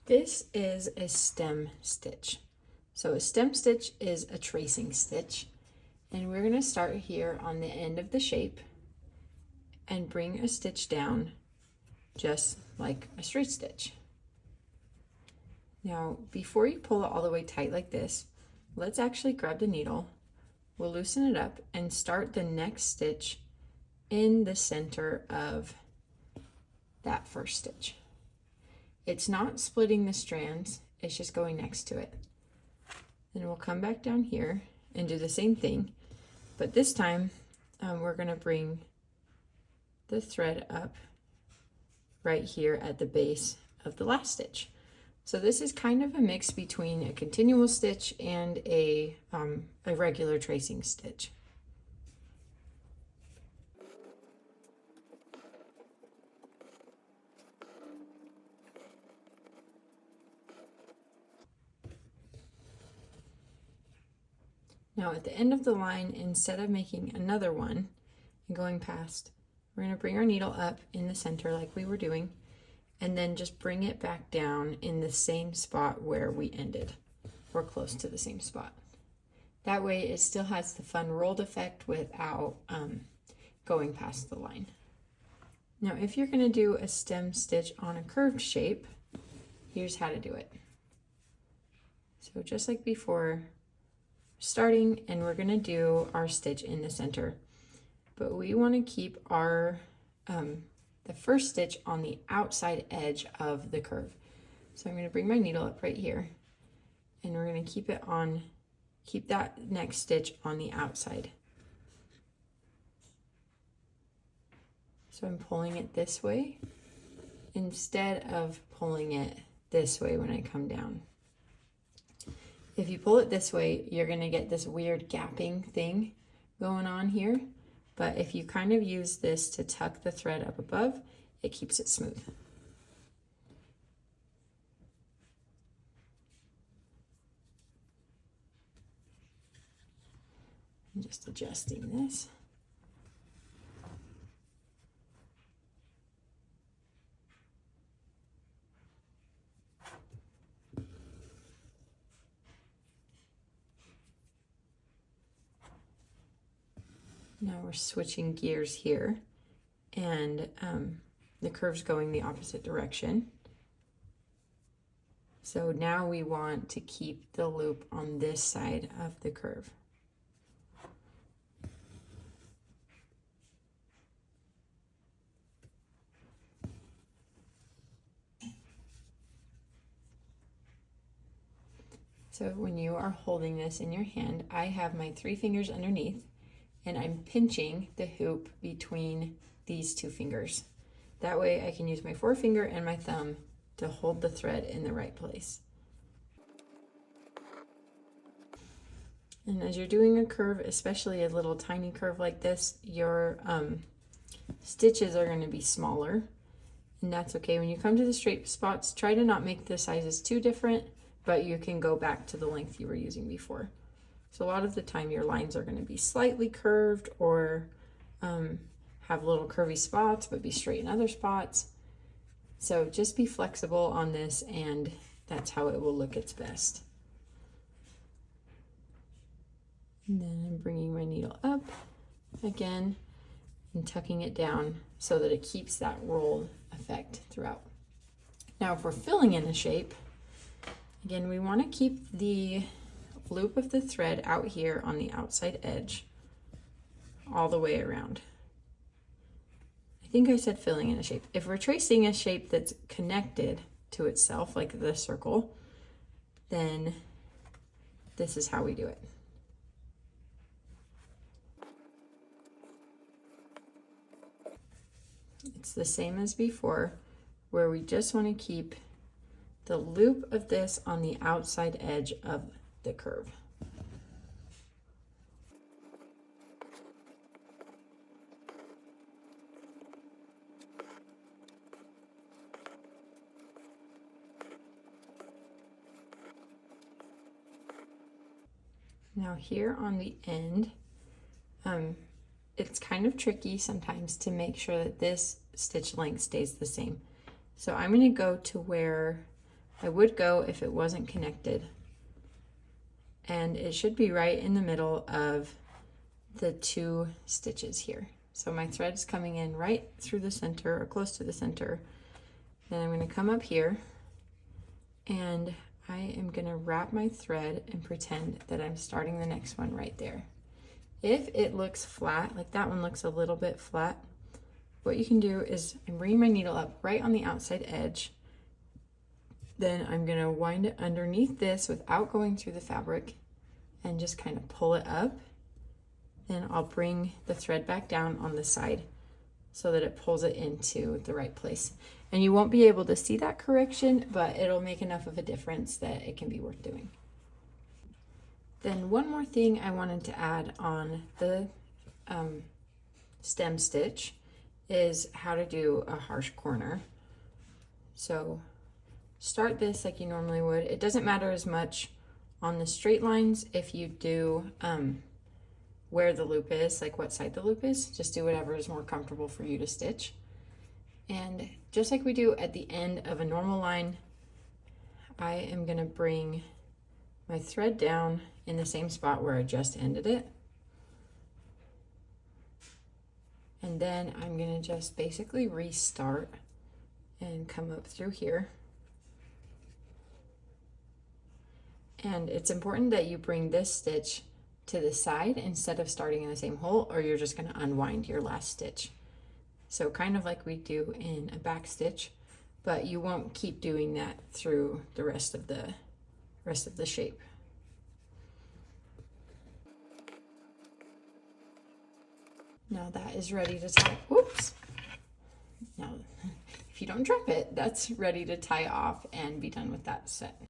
This is a stem stitch. So a stem stitch is a tracing stitch, and we're going to start here on the end of the shape and bring a stitch down just like a straight stitch. Now, before you pull it all the way tight like this, let's actually grab the needle, we'll loosen it up and start the next stitch in the center of that first stitch. It's not splitting the strands, it's just going next to it. Then we'll come back down here and do the same thing, but this time we're going to bring the thread up right here at the base of the last stitch. So this is kind of a mix between a continual stitch and a regular tracing stitch. Now at the end of the line, instead of making another one and going past, we're going to bring our needle up in the center like we were doing, and then just bring it back down in the same spot where we ended, or close to the same spot. That way it still has the fun rolled effect without going past the line. Now if you're going to do a stem stitch on a curved shape, here's how to do it. So just like before, starting, and we're going to do our stitch in the center, but we want to keep our the first stitch on the outside edge of the curve. So I'm going to bring my needle up right here, and we're going to keep that next stitch on the outside. So I'm pulling it this way instead of pulling it this way when I come down. If you pull it this way, you're going to get this weird gapping thing going on here. But if you kind of use this to tuck the thread up above, it keeps it smooth. I'm just adjusting this. Now we're switching gears here, and the curve's going the opposite direction. So now we want to keep the loop on this side of the curve. So when you are holding this in your hand, I have my 3 fingers underneath, and I'm pinching the hoop between these 2 fingers. That way I can use my forefinger and my thumb to hold the thread in the right place. And as you're doing a curve, especially a little tiny curve like this, your stitches are going to be smaller, and that's okay. When you come to the straight spots, try to not make the sizes too different, but you can go back to the length you were using before. So a lot of the time your lines are going to be slightly curved, or have little curvy spots but be straight in other spots. So just be flexible on this, and that's how it will look its best. And then I'm bringing my needle up again and tucking it down so that it keeps that rolled effect throughout. Now if we're filling in a shape, again, we want to keep the loop of the thread out here on the outside edge all the way around. I think I said filling in a shape. If we're tracing a shape that's connected to itself, like the circle, then this is how we do it. It's the same as before, where we just want to keep the loop of this on the outside edge of the curve. Now here on the end, it's kind of tricky sometimes to make sure that this stitch length stays the same. So I'm going to go to where I would go if it wasn't connected. And it should be right in the middle of the 2 stitches here. So my thread is coming in right through the center or close to the center. Then I'm going to come up here and I am going to wrap my thread and pretend that I'm starting the next one right there. If it looks flat, like that one looks a little bit flat, what you can do is I'm bringing my needle up right on the outside edge. Then I'm going to wind it underneath this without going through the fabric and just kind of pull it up. Then I'll bring the thread back down on the side so that it pulls it into the right place. And you won't be able to see that correction, but it'll make enough of a difference that it can be worth doing. Then one more thing I wanted to add on the stem stitch is how to do a harsh corner. So start this like you normally would. It doesn't matter as much on the straight lines if you do where the loop is, like what side the loop is. Just do whatever is more comfortable for you to stitch. And just like we do at the end of a normal line, I am going to bring my thread down in the same spot where I just ended it. And then I'm going to just basically restart and come up through here. And it's important that you bring this stitch to the side instead of starting in the same hole, or you're just going to unwind your last stitch. So kind of like we do in a back stitch, but you won't keep doing that through the rest of the shape. Now that is ready to tie. Whoops. Now, if you don't drop it, that's ready to tie off and be done with that set.